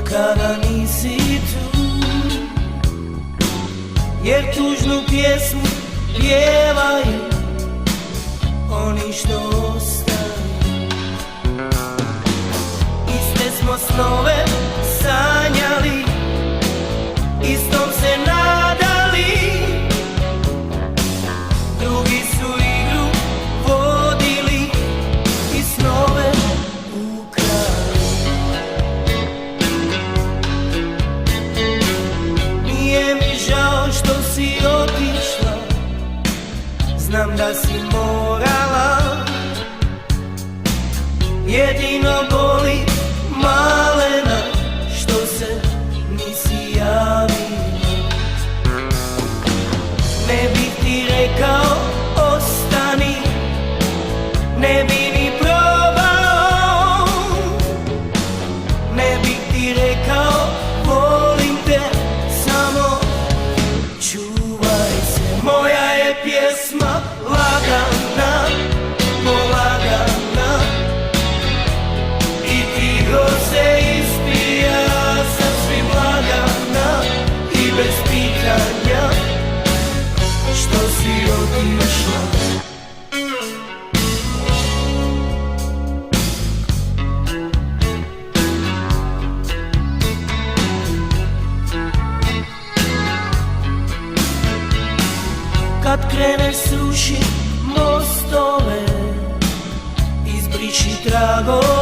kada nisi tu, jer tužnu pjesmu pjevaju oni što ostaju. Iste smo snove sanjali, istom se nadali, drugi su igru vodili i snove ukrali. Nije mi žao što si otišla, znam da si morala, jedino boli malena što se nisi javila. Ne bih ti rekao ostani, ne bi ni probao, ne bih ti rekao volim te, samo čuvaj se. Moja je pjesma lagana, polagana, i ti se ispija sasvim lagana i bez pitanja što si otišla. Kad kreneš sruši mostove, izbriši tragove,